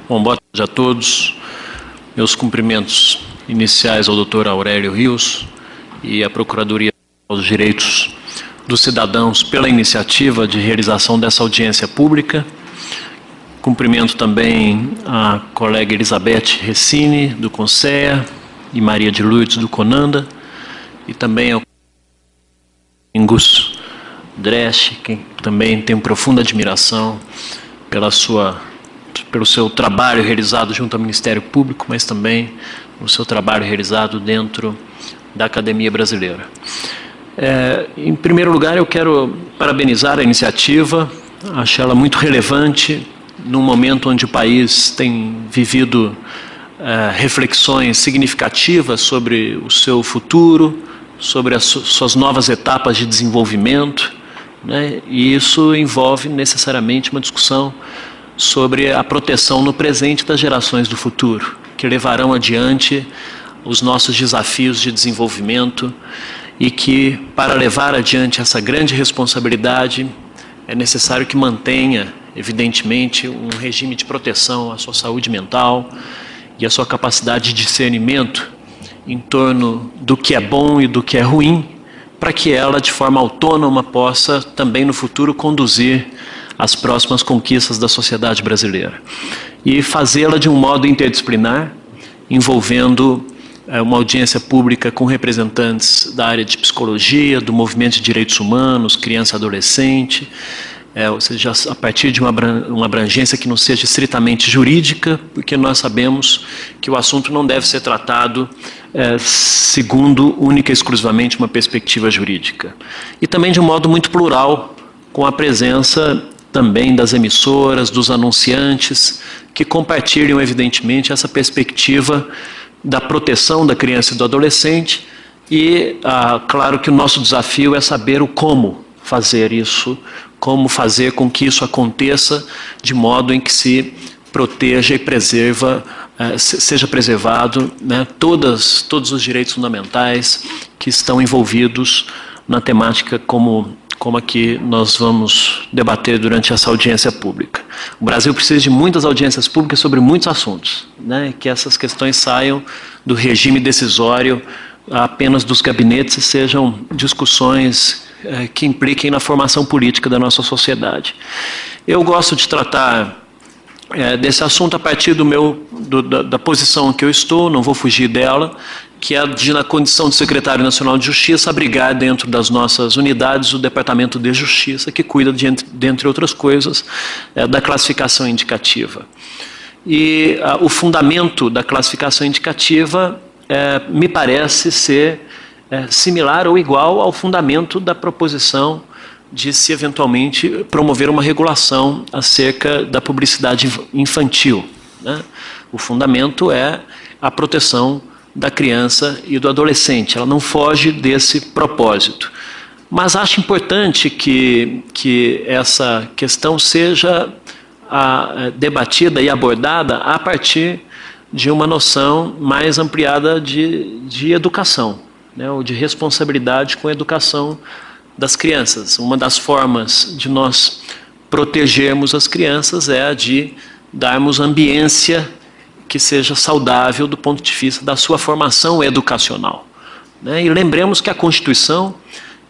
Bom, boa tarde a todos. Meus cumprimentos iniciais ao Dr. Aurélio Rios e à Procuradoria dos Direitos dos Cidadãos pela iniciativa de realização dessa audiência pública. Cumprimento também a colega Elizabeth Recine, do CONSEA, e Maria de Lourdes, do CONANDA, e também ao Ingus Dresch, que também tenho profunda admiração pelo seu trabalho realizado junto ao Ministério Público, mas também o seu trabalho realizado dentro da Academia Brasileira. Em primeiro lugar, eu quero parabenizar a iniciativa, acho ela muito relevante, num momento onde o país tem vivido reflexões significativas sobre o seu futuro, sobre as suas novas etapas de desenvolvimento, né? E isso envolve necessariamente uma discussão sobre a proteção no presente das gerações do futuro, que levarão adiante os nossos desafios de desenvolvimento e que, para levar adiante essa grande responsabilidade, é necessário que mantenha, evidentemente, um regime de proteção à sua saúde mental e à sua capacidade de discernimento em torno do que é bom e do que é ruim, para que ela, de forma autônoma, possa também no futuro conduzir as próximas conquistas da sociedade brasileira. E fazê-la de um modo interdisciplinar, envolvendo uma audiência pública com representantes da área de psicologia, do movimento de direitos humanos, criança e adolescente, ou seja, a partir de uma abrangência que não seja estritamente jurídica, porque nós sabemos que o assunto não deve ser tratado segundo única e exclusivamente uma perspectiva jurídica. E também de um modo muito plural, com a presença também das emissoras, dos anunciantes, que compartilham, evidentemente, essa perspectiva da proteção da criança e do adolescente. E, claro que o nosso desafio é saber o como fazer isso, como fazer com que isso aconteça de modo em que se proteja e seja preservado, né, todos os direitos fundamentais que estão envolvidos na temática como a que nós vamos debater durante essa audiência pública. O Brasil precisa de muitas audiências públicas sobre muitos assuntos, né, que essas questões saiam do regime decisório apenas dos gabinetes e sejam discussões que impliquem na formação política da nossa sociedade. Eu gosto de tratar desse assunto a partir da posição em que eu estou, não vou fugir dela, que é de, na condição de secretário nacional de Justiça, abrigar dentro das nossas unidades o Departamento de Justiça, que cuida, dentre outras coisas, da classificação indicativa. E o fundamento da classificação indicativa me parece ser similar ou igual ao fundamento da proposição de se eventualmente promover uma regulação acerca da publicidade infantil, né? O fundamento é a proteção da criança e do adolescente, ela não foge desse propósito. Mas acho importante que essa questão seja debatida e abordada a partir de uma noção mais ampliada de educação, né, ou de responsabilidade com a educação das crianças. Uma das formas de nós protegermos as crianças é a de darmos ambiência que seja saudável do ponto de vista da sua formação educacional, né? E lembremos que a Constituição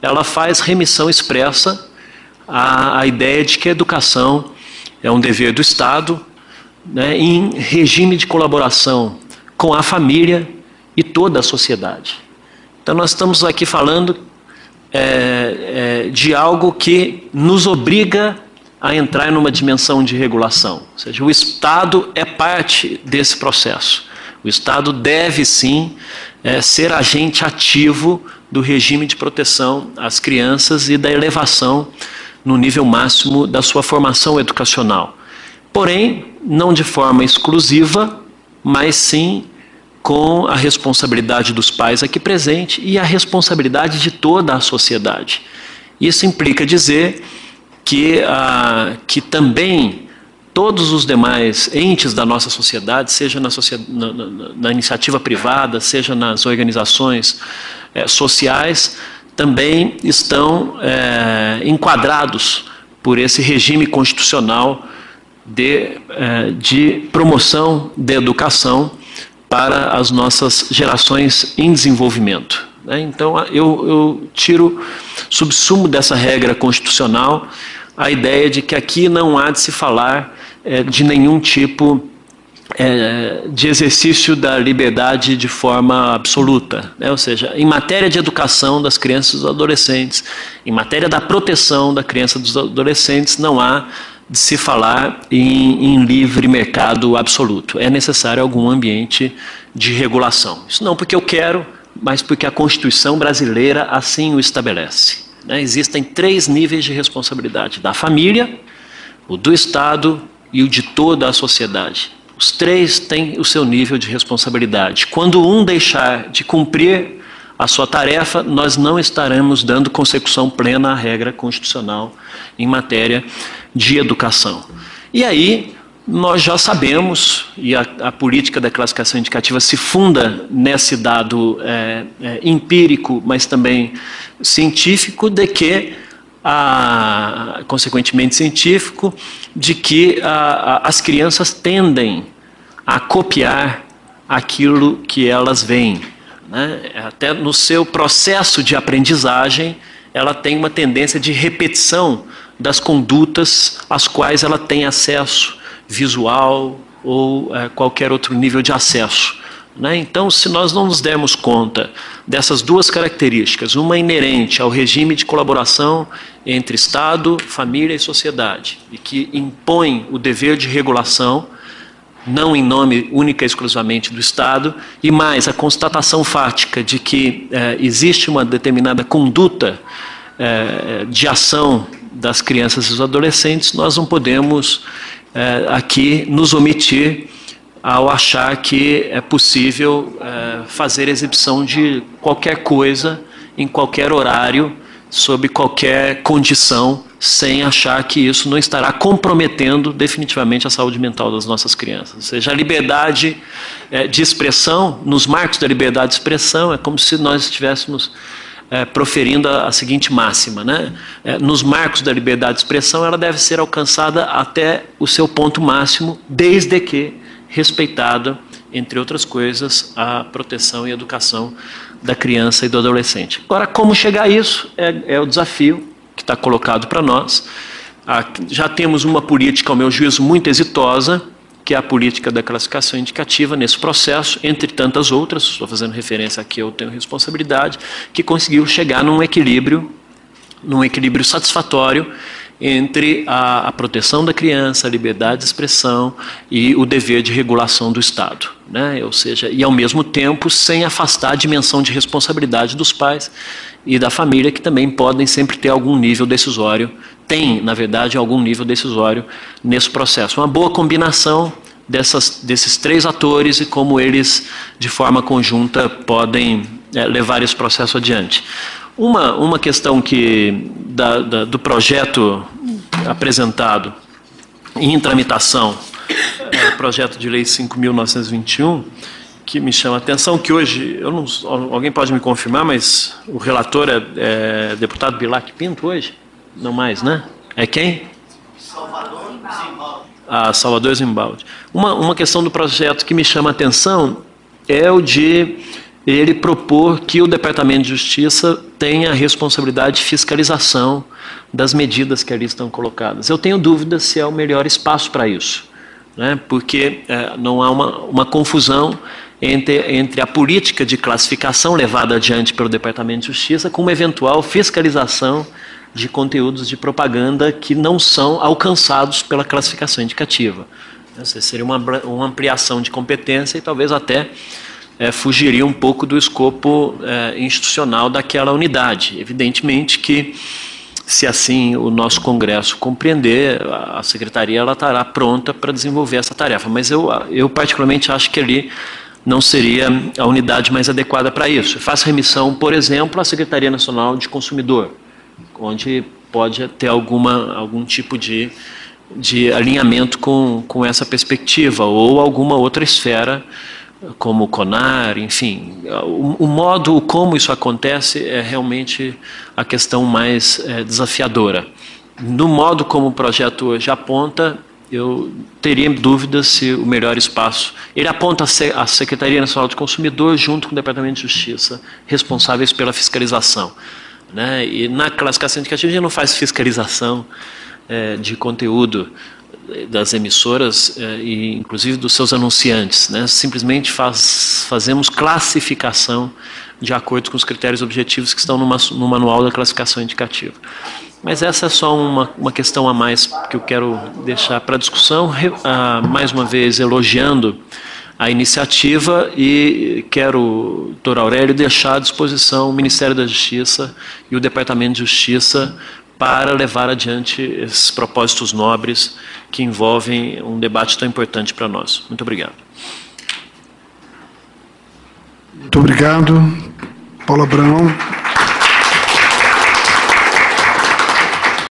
ela faz remissão expressa à ideia de que a educação é um dever do Estado, né, em regime de colaboração com a família e toda a sociedade. Então nós estamos aqui falando de algo que nos obriga a entrar numa dimensão de regulação. Ou seja, o Estado é parte desse processo. O Estado deve, sim, ser agente ativo do regime de proteção às crianças e da elevação no nível máximo da sua formação educacional. Porém, não de forma exclusiva, mas sim com a responsabilidade dos pais aqui presente e a responsabilidade de toda a sociedade. Isso implica dizer que também todos os demais entes da nossa sociedade, seja na iniciativa privada, seja nas organizações sociais, também estão enquadrados por esse regime constitucional de promoção da educação para as nossas gerações em desenvolvimento. Então, eu tiro, subsumo dessa regra constitucional, a ideia de que aqui não há de se falar de nenhum tipo de exercício da liberdade de forma absoluta, ou seja, em matéria de educação das crianças e dos adolescentes, em matéria da proteção da criança e dos adolescentes, não há de se falar em livre mercado absoluto. É necessário algum ambiente de regulação. Isso não porque eu quero, mas porque a Constituição brasileira assim o estabelece. Existem 3 níveis de responsabilidade: da família, o do Estado e o de toda a sociedade. Os 3 têm o seu nível de responsabilidade. Quando um deixar de cumprir a sua tarefa, nós não estaremos dando consecução plena à regra constitucional em matéria de educação. E aí, nós já sabemos, e a política da classificação indicativa se funda nesse dado empírico, mas também científico, de que, consequentemente científico, de que as crianças tendem a copiar aquilo que elas veem. Até no seu processo de aprendizagem, ela tem uma tendência de repetição das condutas às quais ela tem acesso visual ou qualquer outro nível de acesso. Então, se nós não nos dermos conta dessas 2 características, uma inerente ao regime de colaboração entre Estado, família e sociedade, e que impõe o dever de regulação, não em nome única e exclusivamente do Estado, e mais a constatação fática de que existe uma determinada conduta de ação das crianças e dos adolescentes, nós não podemos aqui nos omitir ao achar que é possível fazer exibição de qualquer coisa, em qualquer horário, sob qualquer condição, sem achar que isso não estará comprometendo definitivamente a saúde mental das nossas crianças. Ou seja, a liberdade de expressão, nos marcos da liberdade de expressão, é como se nós estivéssemos proferindo a seguinte máxima, nos marcos da liberdade de expressão, ela deve ser alcançada até o seu ponto máximo, desde que respeitada, entre outras coisas, a proteção e educação da criança e do adolescente. Agora, como chegar a isso é o desafio que está colocado para nós. Já temos uma política, ao meu juízo, muito exitosa, que é a política da classificação indicativa nesse processo, entre tantas outras, estou fazendo referência aqui, eu tenho responsabilidade, que conseguiu chegar num equilíbrio satisfatório entre a proteção da criança, a liberdade de expressão e o dever de regulação do Estado. Ou seja, e ao mesmo tempo sem afastar a dimensão de responsabilidade dos pais e da família, que também podem sempre ter algum nível decisório, tem, na verdade, algum nível decisório nesse processo. Uma boa combinação desses 3 atores e como eles, de forma conjunta, podem levar esse processo adiante. Uma questão que do projeto apresentado em tramitação, o projeto de lei 5.921, que me chama a atenção, que hoje, alguém pode me confirmar, mas o relator é deputado Bilac Pinto hoje? Não mais, né? É quem? Salvador Zimbaldi. Salvador Zimbaldi. Uma questão do projeto que me chama a atenção é o de ele propor que o Departamento de Justiça tenha a responsabilidade de fiscalização das medidas que ali estão colocadas. Eu tenho dúvida se é o melhor espaço para isso, porque não há uma confusão entre a política de classificação levada adiante pelo Departamento de Justiça com uma eventual fiscalização de conteúdos de propaganda que não são alcançados pela classificação indicativa. Seria uma ampliação de competência e talvez até fugiria um pouco do escopo institucional daquela unidade. Evidentemente que, se assim o nosso Congresso compreender, a Secretaria ela estará pronta para desenvolver essa tarefa. Mas eu particularmente acho que ali não seria a unidade mais adequada para isso. Eu faço remissão, por exemplo, à Secretaria Nacional de Consumidor, onde pode ter algum tipo de alinhamento com essa perspectiva, ou alguma outra esfera, como o CONAR, enfim. O modo como isso acontece é realmente a questão mais desafiadora. No modo como o projeto hoje aponta, eu teria dúvida se o melhor espaço... Ele aponta a Secretaria Nacional do Consumidor junto com o Departamento de Justiça, responsáveis pela fiscalização, né? E na classificação indicativa a gente não faz fiscalização de conteúdo das emissoras e inclusive dos seus anunciantes, né? Simplesmente fazemos classificação de acordo com os critérios objetivos que estão no manual da classificação indicativa. Mas essa é só uma questão a mais que eu quero deixar para discussão, mais uma vez elogiando a iniciativa e quero, doutor Aurélio, deixar à disposição o Ministério da Justiça e o Departamento de Justiça para levar adiante esses propósitos nobres que envolvem um debate tão importante para nós. Muito obrigado. Muito obrigado. Paulo Abrão.